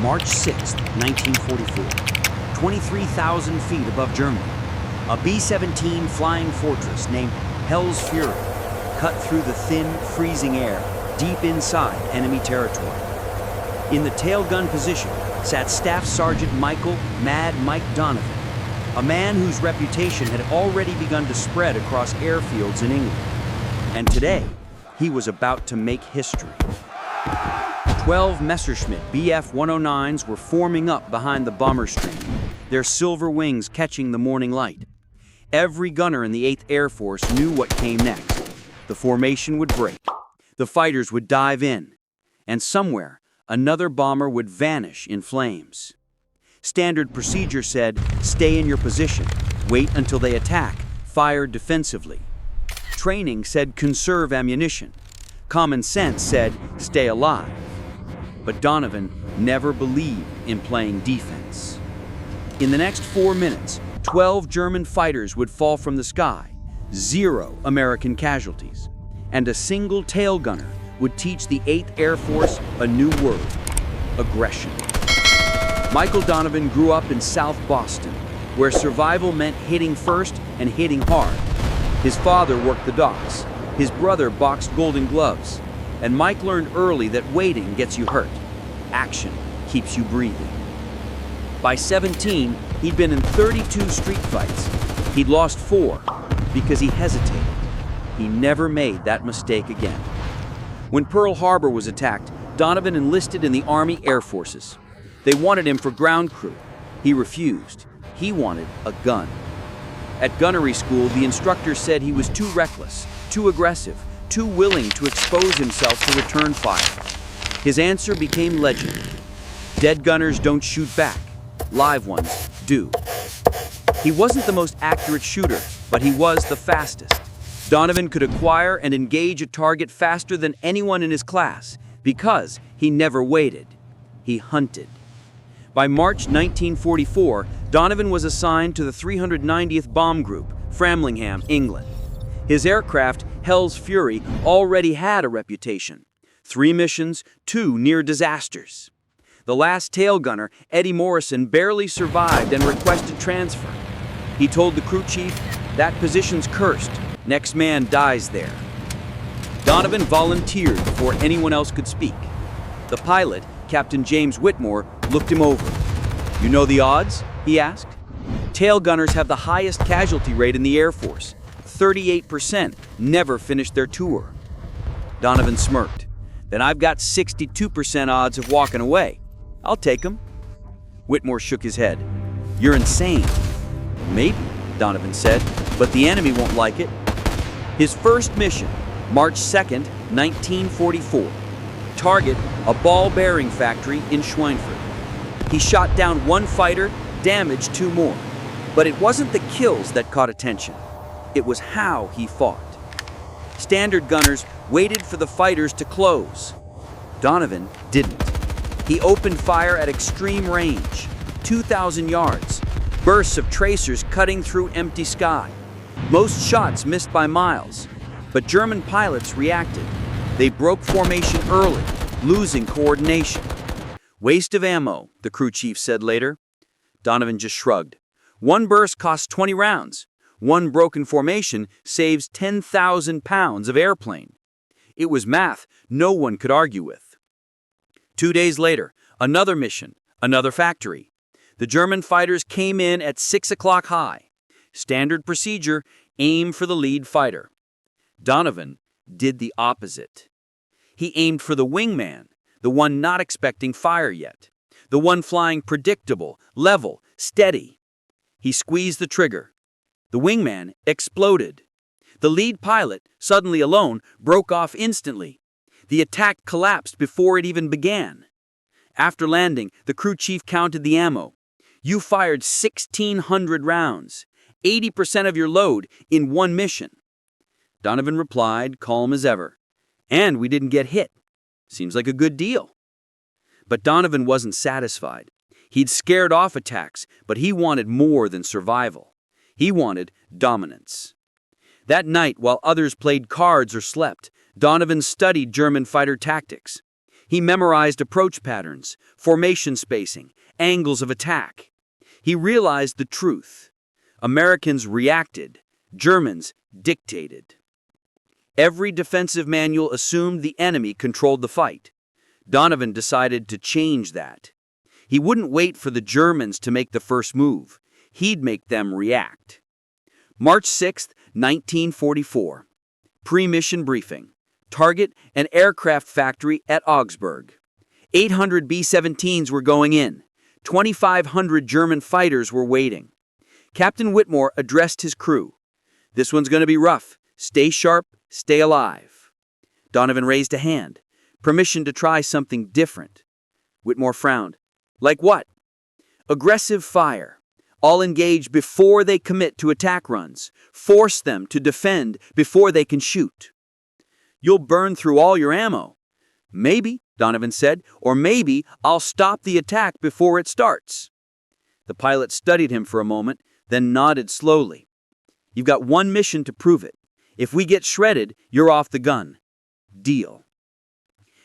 March 6, 1944, 23,000 feet above Germany, a B-17 flying fortress named Hell's Fury cut through the thin, freezing air deep inside enemy territory. In the tail gun position sat Staff Sergeant Michael "Mad Mike" Donovan, a man whose reputation had already begun to spread across airfields in England. And today, he was about to make history. 12 Messerschmitt Bf-109s were forming up behind the bomber stream, their silver wings catching the morning light. Every gunner in the 8th Air Force knew what came next. The formation would break, the fighters would dive in, and somewhere, another bomber would vanish in flames. Standard procedure said, stay in your position, wait until they attack, fire defensively. Training said, conserve ammunition. Common sense said, stay alive. But Donovan never believed in playing defense. In the next 4 minutes, 12 German fighters would fall from the sky, 0 American casualties, and a single tail gunner would teach the 8th Air Force a new word: aggression. Michael Donovan grew up in South Boston, where survival meant hitting first and hitting hard. His father worked the docks, his brother boxed Golden Gloves, and Mike learned early that waiting gets you hurt. Action keeps you breathing. By 17, he'd been in 32 street fights. He'd lost 4 because he hesitated. He never made that mistake again. When Pearl Harbor was attacked, Donovan enlisted in the Army Air Forces. They wanted him for ground crew. He refused. He wanted a gun. At gunnery school, the instructor said he was too reckless, too aggressive, too willing to expose himself to return fire. His answer became legend. Dead gunners don't shoot back. Live ones do. He wasn't the most accurate shooter, but he was the fastest. Donovan could acquire and engage a target faster than anyone in his class because he never waited. He hunted. By March 1944, Donovan was assigned to the 390th Bomb Group, Framlingham, England. His aircraft, Hell's Fury, already had a reputation. 3 missions, 2 near disasters. The last tail gunner, Eddie Morrison, barely survived and requested transfer. He told the crew chief, "That position's cursed. Next man dies there." Donovan volunteered before anyone else could speak. The pilot, Captain James Whitmore, looked him over. "You know the odds?" he asked. "Tail gunners have the highest casualty rate in the Air Force. 38% never finished their tour." Donovan smirked. "Then I've got 62% odds of walking away. I'll take them." Whitmore shook his head. "You're insane." "Maybe," Donovan said, "but the enemy won't like it." His first mission, March 2nd, 1944. Target, a ball bearing factory in Schweinfurt. He shot down 1 fighter, damaged 2 more. But it wasn't the kills that caught attention. It was how he fought. Standard gunners waited for the fighters to close. Donovan didn't. He opened fire at extreme range, 2,000 yards, bursts of tracers cutting through empty sky. Most shots missed by miles, but German pilots reacted. They broke formation early, losing coordination. "Waste of ammo," the crew chief said later. Donovan just shrugged. 1 burst costs 20 rounds. 1 broken formation saves 10,000 pounds of airplane. It was math no one could argue with. 2 days later, another mission, another factory. The German fighters came in at 6 o'clock high. Standard procedure, aim for the lead fighter. Donovan did the opposite. He aimed for the wingman, the one not expecting fire yet, the one flying predictable, level, steady. He squeezed the trigger. The wingman exploded. The lead pilot, suddenly alone, broke off instantly. The attack collapsed before it even began. After landing, the crew chief counted the ammo. "You fired 1,600 rounds, 80% of your load in 1 mission." Donovan replied, calm as ever, "And we didn't get hit. Seems like a good deal." But Donovan wasn't satisfied. He'd scared off attacks, but he wanted more than survival. He wanted dominance. That night, while others played cards or slept, Donovan studied German fighter tactics. He memorized approach patterns, formation spacing, angles of attack. He realized the truth. Americans reacted, Germans dictated. Every defensive manual assumed the enemy controlled the fight. Donovan decided to change that. He wouldn't wait for the Germans to make the first move. He'd make them react. March 6, 1944. Pre-mission briefing. Target an aircraft factory at Augsburg. 800 B-17s were going in. 2,500 German fighters were waiting. Captain Whitmore addressed his crew. "This one's going to be rough. Stay sharp, stay alive." Donovan raised a hand. Permission to try something different. Whitmore frowned. "Like what?" "Aggressive fire. All engage before they commit to attack runs. Force them to defend before they can shoot." "You'll burn through all your ammo." "Maybe," Donovan said, "or maybe I'll stop the attack before it starts." The pilot studied him for a moment, then nodded slowly. "You've got one mission to prove it. If we get shredded, you're off the gun. Deal."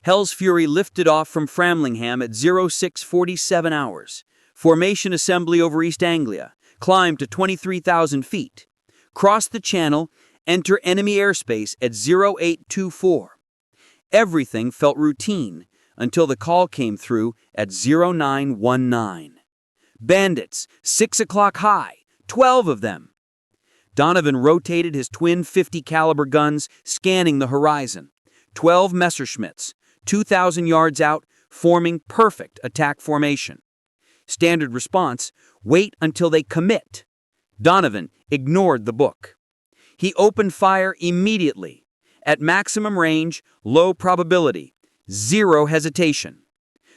Hell's Fury lifted off from Framlingham at 0647 hours. Formation assembly over East Anglia. Climb to 23,000 feet. Cross the channel. Enter enemy airspace at 0824. Everything felt routine until the call came through at 0919. "Bandits, 6 o'clock high, 12 of them." Donovan rotated his twin .50 caliber guns, scanning the horizon. 12 Messerschmitts, 2,000 yards out, forming perfect attack formation. Standard response: wait until they commit. Donovan ignored the book. He opened fire immediately. At maximum range, low probability, zero hesitation.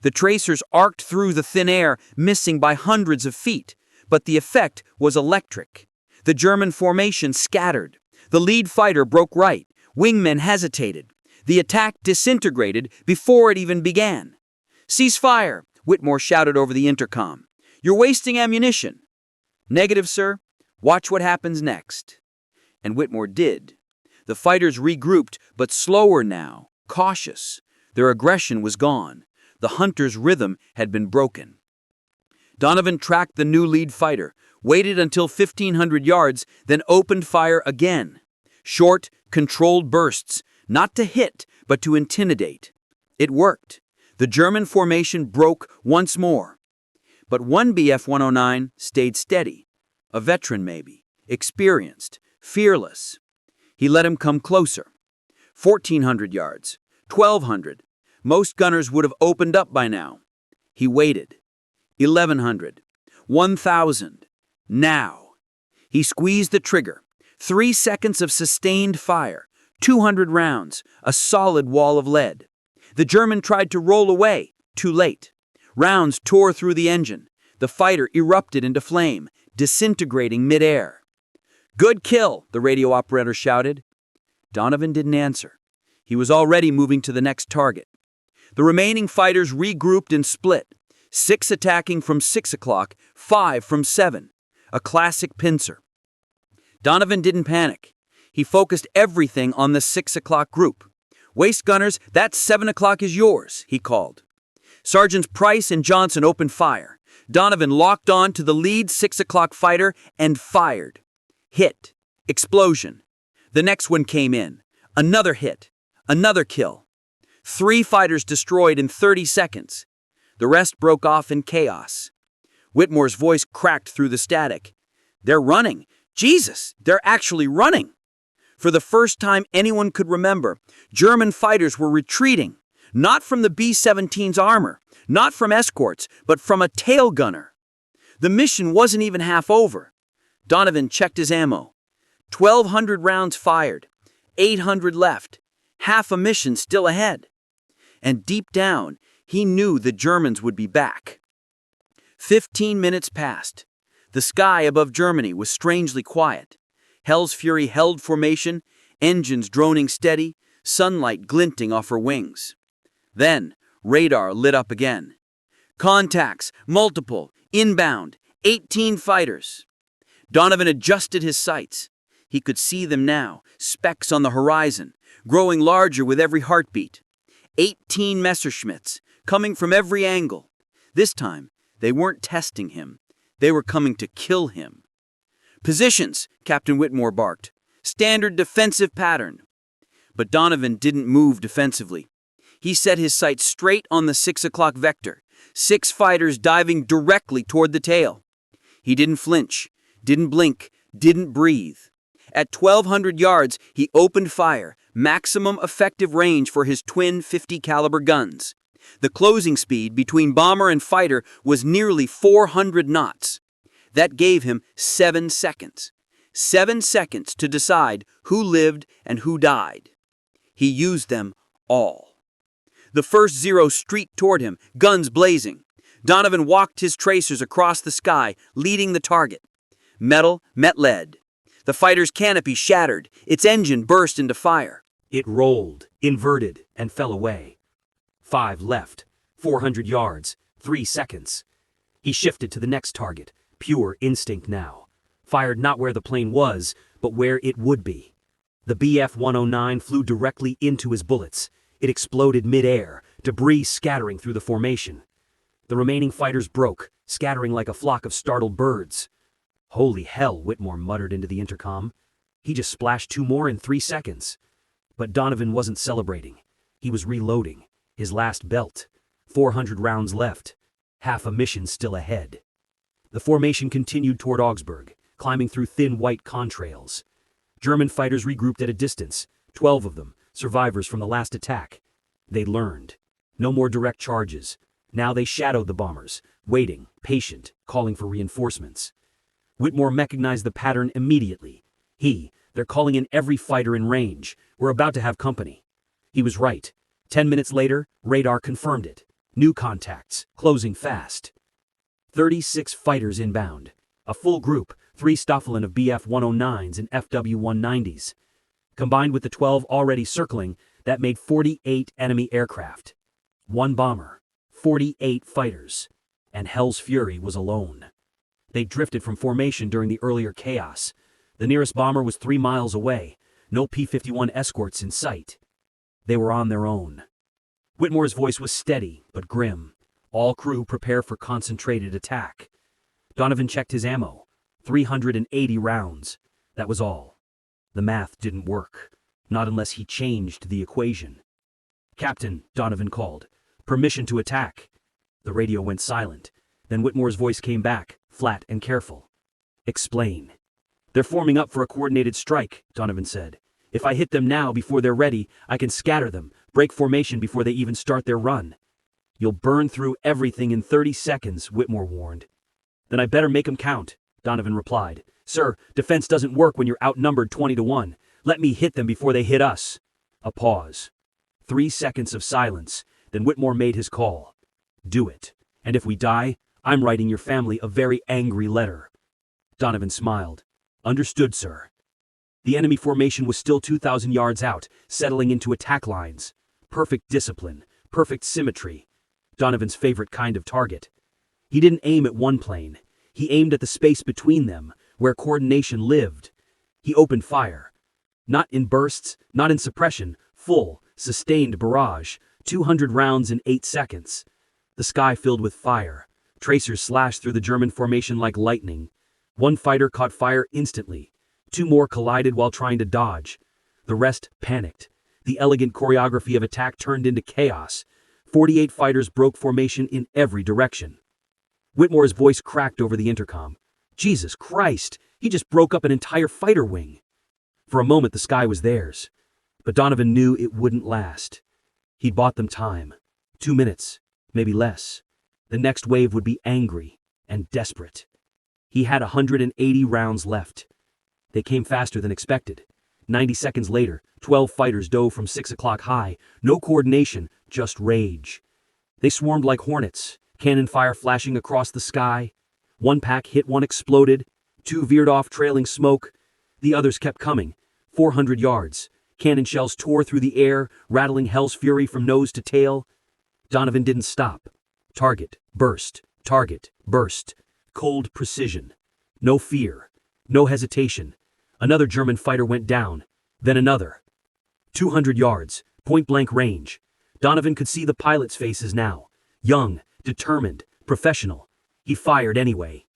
The tracers arced through the thin air, missing by hundreds of feet, but the effect was electric. The German formation scattered. The lead fighter broke right. Wingmen hesitated. The attack disintegrated before it even began. "Cease fire," Whitmore shouted over the intercom. "You're wasting ammunition." "Negative, sir. Watch what happens next." And Whitmore did. The fighters regrouped, but slower now, cautious. Their aggression was gone. The hunter's rhythm had been broken. Donovan tracked the new lead fighter, waited until 1,500 yards, then opened fire again. Short, controlled bursts, not to hit, but to intimidate. It worked. The German formation broke once more. But one Bf-109 stayed steady. A veteran maybe, experienced, fearless. He let him come closer. 1,400 yards, 1,200. Most gunners would have opened up by now. He waited. 1,100. 1,000. Now. He squeezed the trigger. 3 seconds of sustained fire. 200 rounds. A solid wall of lead. The German tried to roll away. Too late. Rounds tore through the engine. The fighter erupted into flame, disintegrating midair. "Good kill," the radio operator shouted. Donovan didn't answer. He was already moving to the next target. The remaining fighters regrouped and split. 6 attacking from 6 o'clock, 5 from 7. A classic pincer. Donovan didn't panic. He focused everything on the 6 o'clock group. "Waist gunners, that 7 o'clock is yours," he called. Sergeants Price and Johnson opened fire. Donovan locked on to the lead 6 o'clock fighter and fired. Hit. Explosion. The next one came in. Another hit. Another kill. 3 fighters destroyed in 30 seconds. The rest broke off in chaos. Whitmore's voice cracked through the static. "They're running. Jesus, they're actually running." For the first time anyone could remember, German fighters were retreating, not from the B-17's armor, not from escorts, but from a tail gunner. The mission wasn't even half over. Donovan checked his ammo. 1,200 rounds fired, 800 left, half a mission still ahead. And deep down, he knew the Germans would be back. 15 minutes passed. The sky above Germany was strangely quiet. Hell's Fury held formation, engines droning steady, sunlight glinting off her wings. Then, radar lit up again. "Contacts, multiple, inbound, 18 fighters." Donovan adjusted his sights. He could see them now, specks on the horizon, growing larger with every heartbeat. 18 Messerschmitts, coming from every angle. This time, they weren't testing him. They were coming to kill him. "Positions," Captain Whitmore barked. "Standard defensive pattern." But Donovan didn't move defensively. He set his sights straight on the 6 o'clock vector, 6 fighters diving directly toward the tail. He didn't flinch, didn't blink, didn't breathe. At 1,200 yards, he opened fire, maximum effective range for his twin 50 caliber guns. The closing speed between bomber and fighter was nearly 400 knots. That gave him 7 seconds. 7 seconds to decide who lived and who died. He used them all. The first Zero streaked toward him, guns blazing. Donovan walked his tracers across the sky, leading the target. Metal met lead. The fighter's canopy shattered. Its engine burst into fire. It rolled, inverted, and fell away. 5 left, 400 yards, 3 seconds. He shifted to the next target, pure instinct now. Fired not where the plane was, but where it would be. The BF-109 flew directly into his bullets. It exploded mid-air, debris scattering through the formation. The remaining fighters broke, scattering like a flock of startled birds. "Holy hell," Whitmore muttered into the intercom. He just splashed 2 more in 3 seconds. But Donovan wasn't celebrating. He was reloading. His last belt. 400 rounds left. Half a mission still ahead. The formation continued toward Augsburg, climbing through thin white contrails. German fighters regrouped at a distance, 12 of them, survivors from the last attack. They'd learned. No more direct charges. Now they shadowed the bombers, waiting, patient, calling for reinforcements. Whitmore recognized the pattern immediately. They're calling in every fighter in range. We're about to have company. He was right. 10 minutes later, radar confirmed it. New contacts, closing fast. 36 fighters inbound. A full group, 3 Staffeln of BF-109s and FW-190s. Combined with the 12 already circling, that made 48 enemy aircraft. 1 bomber, 48 fighters. And Hell's Fury was alone. They drifted from formation during the earlier chaos. The nearest bomber was 3 miles away. No P-51 escorts in sight. They were on their own. Whitmore's voice was steady, but grim. All crew prepare for concentrated attack. Donovan checked his ammo. 380 rounds. That was all. The math didn't work. Not unless he changed the equation. "Captain," Donovan called. "Permission to attack." The radio went silent. Then Whitmore's voice came back, flat and careful. "Explain." "They're forming up for a coordinated strike," Donovan said. "If I hit them now before they're ready, I can scatter them, break formation before they even start their run." "You'll burn through everything in 30 seconds, Whitmore warned. "Then I better make 'em count," Donovan replied. "Sir, defense doesn't work when you're outnumbered 20-1. Let me hit them before they hit us." A pause. 3 seconds of silence, then Whitmore made his call. "Do it. And if we die, I'm writing your family a very angry letter." Donovan smiled. "Understood, sir." The enemy formation was still 2,000 yards out, settling into attack lines. Perfect discipline, perfect symmetry. Donovan's favorite kind of target. He didn't aim at one plane. He aimed at the space between them, where coordination lived. He opened fire. Not in bursts, not in suppression, full, sustained barrage, 200 rounds in 8 seconds. The sky filled with fire. Tracers slashed through the German formation like lightning. 1 fighter caught fire instantly. 2 more collided while trying to dodge. The rest panicked. The elegant choreography of attack turned into chaos. 48 fighters broke formation in every direction. Whitmore's voice cracked over the intercom. Jesus Christ, he just broke up an entire fighter wing. For a moment the sky was theirs. But Donovan knew it wouldn't last. He'd bought them time. 2 minutes, maybe less. The next wave would be angry and desperate. He had 180 rounds left. They came faster than expected. 90 seconds later, 12 fighters dove from 6 o'clock high. No coordination, just rage. They swarmed like hornets, cannon fire flashing across the sky. 1 pack hit, 1 exploded. 2 veered off, trailing smoke. The others kept coming. 400 yards. Cannon shells tore through the air, rattling Hell's Fury from nose to tail. Donovan didn't stop. Target, burst, target, burst. Cold precision. No fear. No hesitation. Another German fighter went down. Then another. 200 yards. Point-blank range. Donovan could see the pilots' faces now. Young, determined, professional. He fired anyway.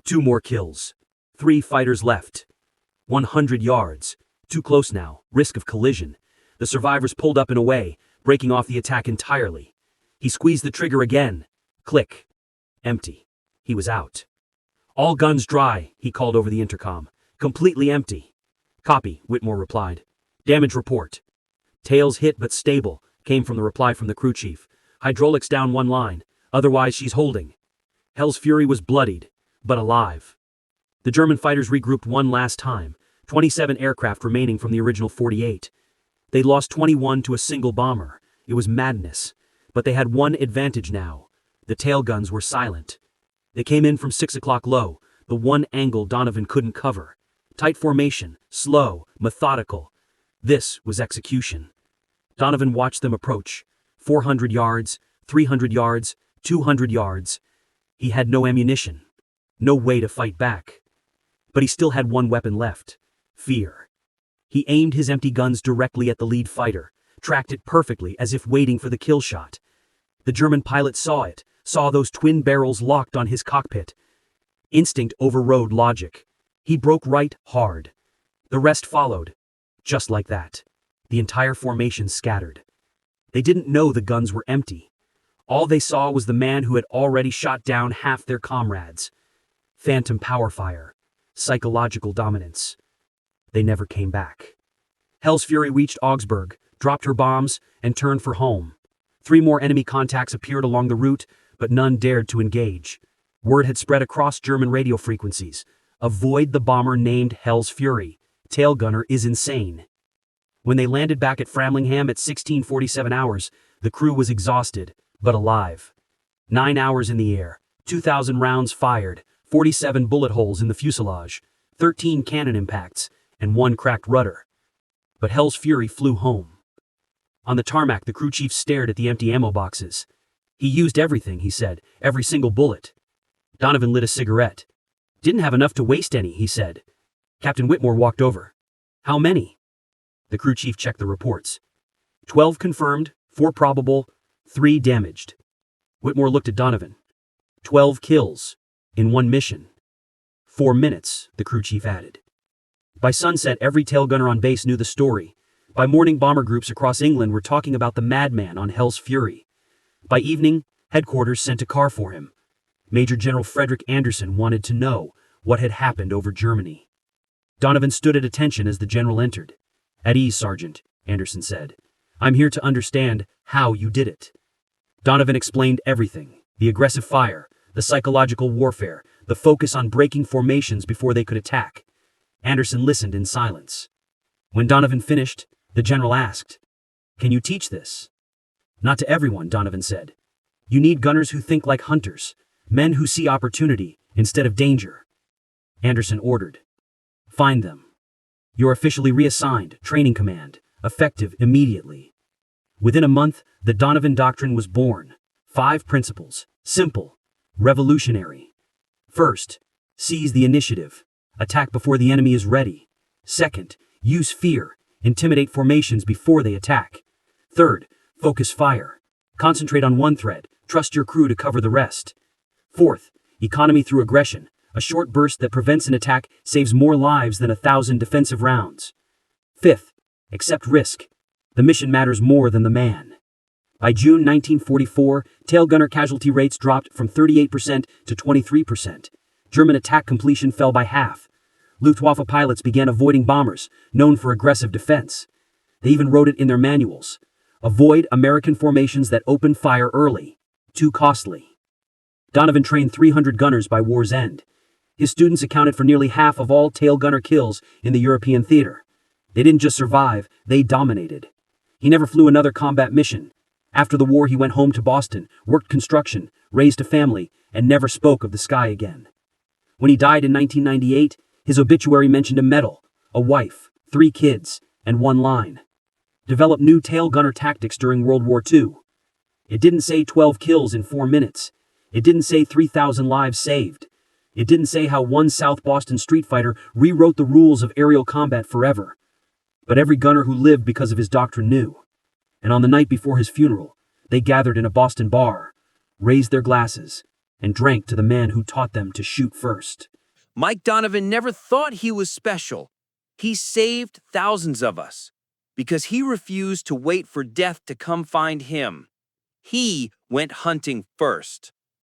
2 more kills. 3 fighters left. 100 yards. Too close now, risk of collision. The survivors pulled up and away, breaking off the attack entirely. He squeezed the trigger again. Click. Empty. He was out. All guns dry, he called over the intercom. Completely empty. Copy, Whitmore replied. Damage report. Tails hit but stable, came from the reply from the crew chief. Hydraulics down 1 line, otherwise she's holding. Hell's Fury was bloodied, but alive. The German fighters regrouped one last time, 27 aircraft remaining from the original 48. They'd lost 21 to a single bomber. It was madness. But they had one advantage now. The tail guns were silent. They came in from 6 o'clock low, the one angle Donovan couldn't cover. Tight formation, slow, methodical. This was execution. Donovan watched them approach. 400 yards, 300 yards, 200 yards. He had no ammunition. No way to fight back. But he still had one weapon left. Fear. He aimed his empty guns directly at the lead fighter, tracked it perfectly as if waiting for the kill shot. The German pilot saw it, saw those twin barrels locked on his cockpit. Instinct overrode logic. He broke right hard. The rest followed. Just like that. The entire formation scattered. They didn't know the guns were empty. All they saw was the man who had already shot down half their comrades. Phantom power fire. Psychological dominance. They never came back. Hell's Fury reached Augsburg, dropped her bombs, and turned for home. 3 more enemy contacts appeared along the route, but none dared to engage. Word had spread across German radio frequencies. Avoid the bomber named Hell's Fury. Tail gunner is insane. When they landed back at Framlingham at 16:47 hours, the crew was exhausted, but alive. 9 hours in the air, 2,000 rounds fired, 47 bullet holes in the fuselage, 13 cannon impacts, and 1 cracked rudder. But Hell's Fury flew home. On the tarmac, the crew chief stared at the empty ammo boxes. He used everything, he said, every single bullet. Donovan lit a cigarette. Didn't have enough to waste any, he said. Captain Whitmore walked over. How many? The crew chief checked the reports. 12 confirmed, 4 probable, 3 damaged. Whitmore looked at Donovan. 12 kills, in 1 mission. 4 minutes, the crew chief added. By sunset, every tail gunner on base knew the story. By morning, bomber groups across England were talking about the madman on Hell's Fury. By evening, headquarters sent a car for him. Major General Frederick Anderson wanted to know what had happened over Germany. Donovan stood at attention as the general entered. At ease, Sergeant, Anderson said. I'm here to understand how you did it. Donovan explained everything. The aggressive fire, the psychological warfare, the focus on breaking formations before they could attack. Anderson listened in silence. When Donovan finished, the general asked, Can you teach this? Not to everyone, Donovan said. You need gunners who think like hunters, men who see opportunity instead of danger. Anderson ordered. Find them. You're officially reassigned, training command, effective immediately. Within a month, the Donovan doctrine was born. 5 principles, simple, revolutionary. First, seize the initiative. Attack before the enemy is ready. Second, use fear. Intimidate formations before they attack. Third, focus fire. Concentrate on one thread. Trust your crew to cover the rest. Fourth, economy through aggression. A short burst that prevents an attack saves more lives than 1,000 defensive rounds. Fifth, accept risk. The mission matters more than the man. By June 1944, tail gunner casualty rates dropped from 38% to 23%. German attack completion fell by half. Luftwaffe pilots began avoiding bombers, known for aggressive defense. They even wrote it in their manuals. Avoid American formations that open fire early. Too costly. Donovan trained 300 gunners by war's end. His students accounted for nearly half of all tail gunner kills in the European theater. They didn't just survive, they dominated. He never flew another combat mission. After the war, he went home to Boston, worked construction, raised a family, and never spoke of the sky again. When he died in 1998, his obituary mentioned a medal, a wife, 3 kids, and 1 line. Developed new tail gunner tactics during World War II. It didn't say 12 kills in 4 minutes. It didn't say 3,000 lives saved. It didn't say how one South Boston street fighter rewrote the rules of aerial combat forever. But every gunner who lived because of his doctrine knew. And on the night before his funeral, they gathered in a Boston bar, raised their glasses, and drank to the man who taught them to shoot first. Mike Donovan never thought he was special. He saved thousands of us because he refused to wait for death to come find him. He went hunting first.